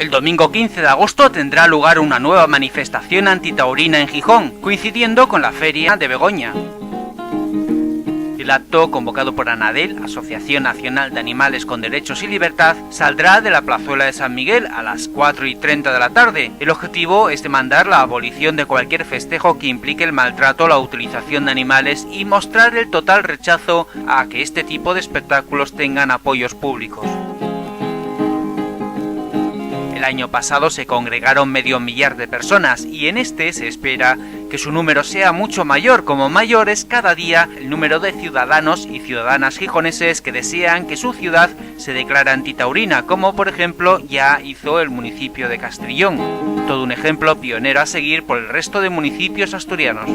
El domingo 15 de agosto tendrá lugar una nueva manifestación antitaurina en Gijón, coincidiendo con la Feria de Begoña. El acto, convocado por ANADEL, Asociación Nacional de Animales con Derechos y Libertad, saldrá de la plazuela de San Miguel a las 4:30 de la tarde. El objetivo es demandar la abolición de cualquier festejo que implique el maltrato o la utilización de animales y mostrar el total rechazo a que este tipo de espectáculos tengan apoyos públicos. El año pasado se congregaron medio millar de personas y en este se espera que su número sea mucho mayor, como mayor es cada día el número de ciudadanos y ciudadanas gijoneses que desean que su ciudad se declare antitaurina, como por ejemplo ya hizo el municipio de Castrillón. Todo un ejemplo pionero a seguir por el resto de municipios asturianos.